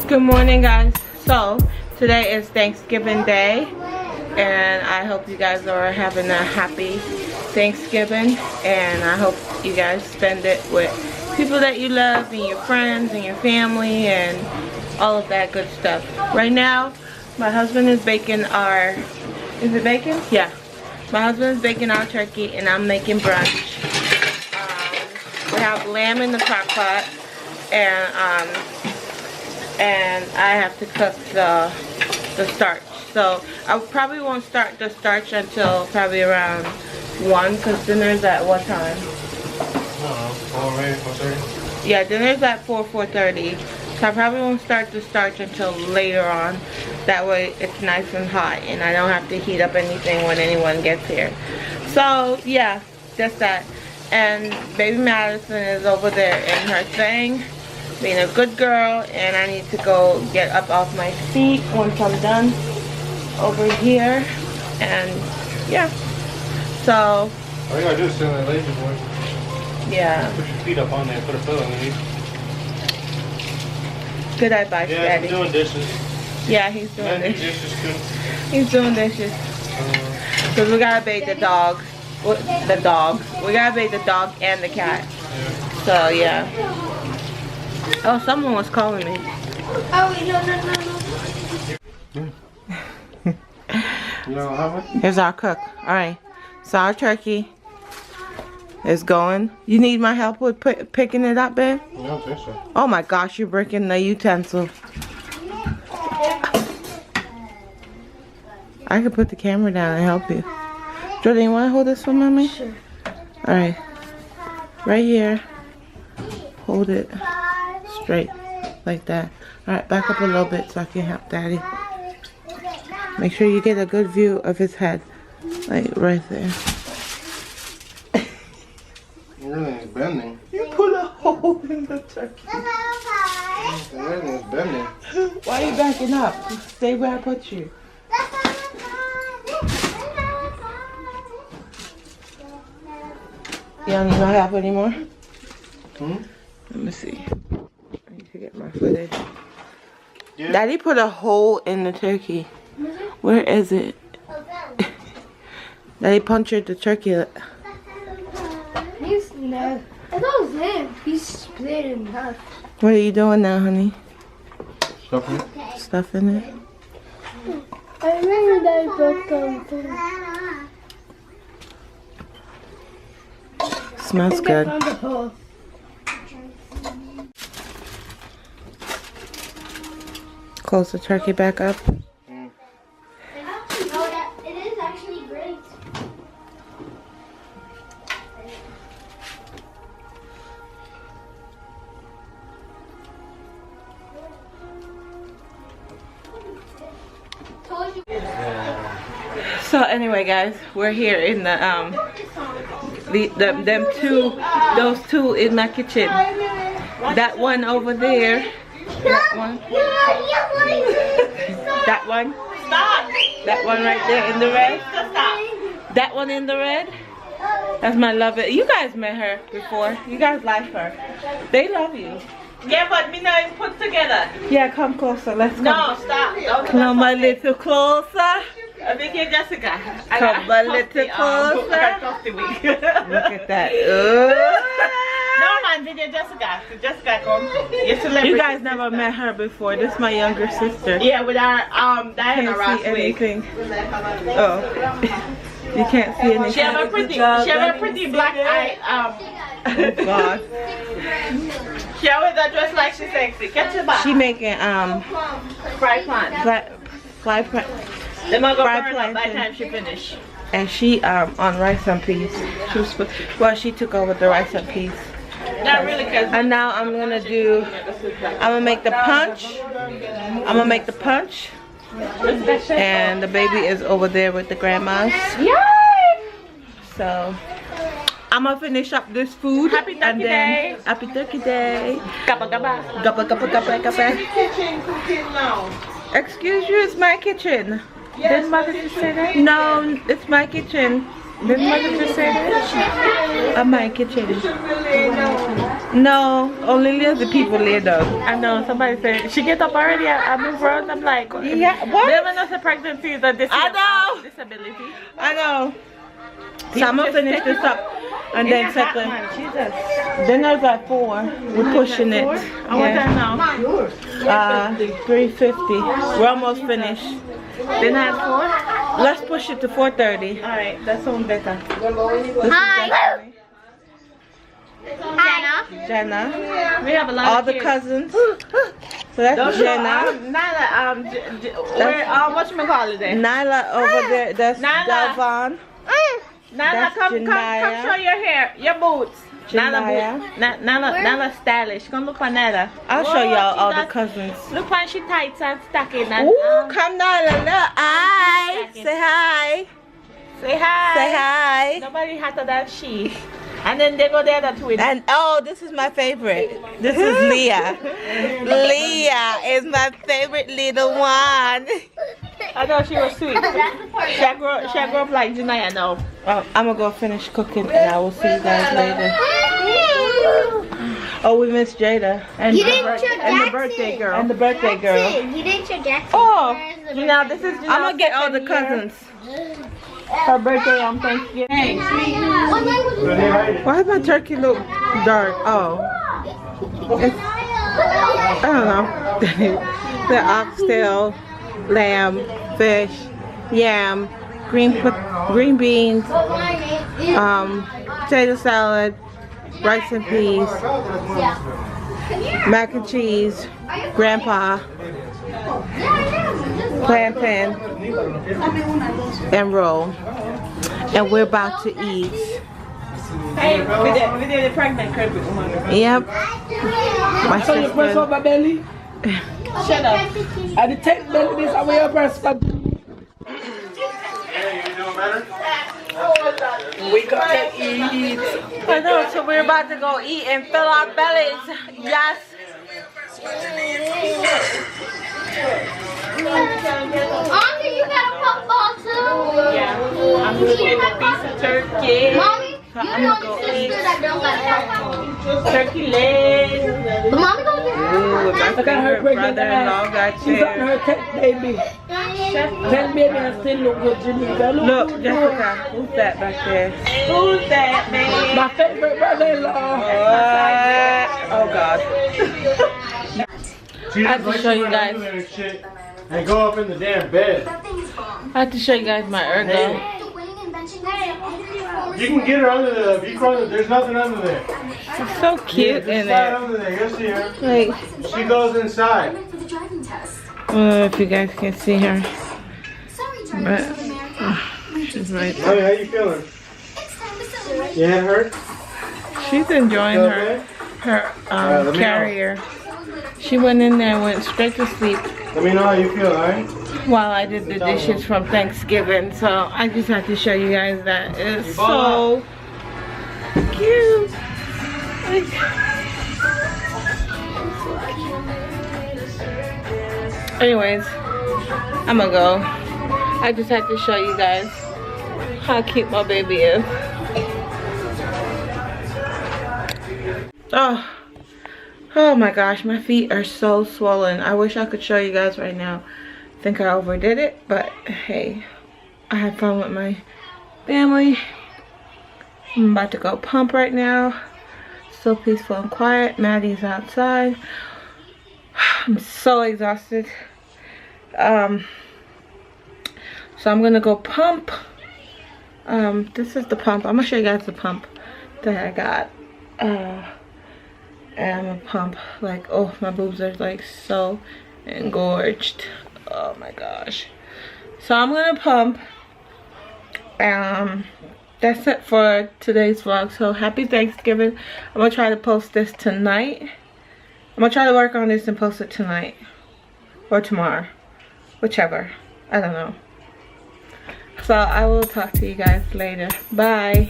Good morning, guys. So today is Thanksgiving Day, and I hope you guys are having a happy Thanksgiving, and I hope you guys spend it with people that you love and your friends and your family and all of that good stuff. Right now my husband is baking our, is it bacon? Yeah, my husband is baking our turkey and I'm making brunch. We have lamb in the crock pot, and I have to cook the starch. So I probably won't start the starch until probably around 1, because dinner's at what time? I don't know, 4:30? Yeah, dinner's at 4:30. So I probably won't start the starch until later on. That way it's nice and hot and I don't have to heat up anything when anyone gets here. So yeah, just that. And baby Madison is over there in her thing, being a good girl, and I need to go get up off my feet once I'm done over here. And yeah, so all you gotta do is sit on that lazy boy. yeah, Put your feet up on there, put a pillow underneath. good advice, Yeah, Daddy. he's doing dishes. Yeah, he's doing And dishes. dishes too. He's doing dishes. Because we gotta bathe the dogs. We gotta bathe the dog and the cat. Yeah. So yeah. Oh, someone was calling me. Oh, wait, no. You know how much? Here's our cook. Alright. So our turkey is going. You need my help with picking it up, babe? I don't think so. Oh my gosh, you're breaking the utensil. I could put the camera down and help you. Jordan, you want to hold this for mommy? Sure. Alright. Right here. Hold it straight. Like that. Alright, back up a little bit so I can help Daddy. Make sure you get a good view of his head. Like right there. Everything is bending. You put a hole in the turkey. Everything is bending. Why are you backing up? Stay where I put you. You don't need my help anymore? Hmm? Let me see. I need to get my footage. Yeah. Daddy put a hole in the turkey. Where is it? Daddy punctured the turkey. He's no. I thought it was him. He's split in half. What are you doing now, honey? Stuffing it? Stuffing it? I remember that I broke thing. Smells good. I found a hole. Close the turkey back up. It is actually great. So anyway, guys, we're here in the those two in my kitchen. That one over there. That one. That one. Stop. That one right there in the red. Stop. That one in the red. That's my lover. You guys met her before. You guys like her. They love you. Yeah, but me now is put together. Yeah, come closer. Let's go. No, stop. Don't Come a little closer. I think you're Jessica. Come a little closer. Look at that. No, man, did you Jessica? Did Jessica come? You guys never met her before. This is my younger sister. Yeah, with our Diana Can't Ross see wig. anything. Oh. You can't see anything. She have a pretty black eye. Oh God. She always dressed like she's sexy. Catch your back. She making Fry pan. fly Then I'll go fried burn up by the plantain. time she finish. and she on rice and peas. She was she took over the rice and peas. Not really, cause And now I'm gonna make the punch. And the baby is over there with the grandmas. yay! So I'm gonna finish up this food. Happy Turkey Day. Happy Turkey Day. Gabba gabba. Gabba gabba gabba gabba. Kitchen cooking now. Excuse you, it's my kitchen. Yes, Mother just say that? No, it's my kitchen. Didn't Mother just say that? I might get you. No, only the people lay down. I know, somebody said, she get up already at my front. I'm like, yeah, what? Never know the pregnancy is a disability. I know. So I'm gonna finish this up and then set the dinner's at 4. We're pushing it. I want that now. 3:50. We're almost finished. Dinner at 4? Let's push it to 4:30. Alright, that sounds better. Hi. Hi. Jenna. We have a lot All of the kids. cousins. So that's Jenna. Nyla, whatchamacallit there? Nyla over there. That's Nyla. Delvon. Nyla, That's come Janaya. show your hair, your boots. Janaya. Nyla stylish. Come look on Nyla. I'll show y'all all the cousins. Look on she tights and stocking. And, Ooh, come Nyla. Look. Hi. Say hi. say hi. Say hi. Nobody hotter than she. And then they go there, the twin. And oh, this is my favorite. This is Leah. Leah is my favorite little one. I know she was sweet. She grew up like Janaya now. I'm gonna go finish cooking and I will see you guys later. Oh, we missed Jada. And, You didn't show and the Jaxson. birthday girl. And the birthday girl. You didn't show Jaxson. Oh, You know, this is I'm gonna get all the cousins. her birthday on Thanksgiving. Hey, Why does my turkey look dark? Oh, I don't know. The oxtail, lamb, fish, yam, green beans, potato salad, rice and peas, mac and cheese, grandpa, plantain, and roll. And we're about to eat. hey, we did a pregnant crib with one. Yep. My So you press on sister. my belly? Shut up. I did take belly this away your press my we gotta eat. I know, so we're about to go eat and fill our bellies. Yes. Auntie, you got a football too? Yeah, I'm gonna get a piece of turkey. Mommy, So you I'm know gonna go the eat. sister that don't got a football. Turkey legs. But mommy gonna get Ooh, my Look at her favorite pregnant brother-in-law got eyes. She's on you. her tech baby. Tell baby and still look good, Jamaica. Look, Jessica, who's that back there? Who's that, man? My favorite brother-in-law. What? Oh God. She I have to show you guys. And shit, and go up in the damn bed. I have to show you guys my ergo. You can get her under the. If you crawl, there's nothing under there. It's so cute Just in slide it. under there. You'll see her. Like, She goes inside. I don't know if you guys can see her. But she's right How there. you feeling? Your head hurt? She's enjoying You her okay? let me know. carrier. She went in there and went straight to sleep Let me know how you feel, alright? while I did the dishes from Thanksgiving. So I just have to show you guys that. It's so cute. Anyways, I'm gonna go. I just had to show you guys how cute my baby is. Oh my gosh, my feet are so swollen. I wish I could show you guys right now. I think I overdid it, but hey, I had fun with my family. I'm about to go pump right now. So peaceful and quiet. Maddie's outside. I'm so exhausted. So I'm gonna go pump. This is the pump. I'm gonna show you guys the pump that I got. And I'm gonna pump. Like, oh, my boobs are like so engorged. Oh my gosh. So I'm gonna pump. That's it for today's vlog. So happy Thanksgiving. I'm gonna try to post this tonight. I'm gonna try to work on this and post it tonight or tomorrow, whichever. I don't know. So I will talk to you guys later. Bye.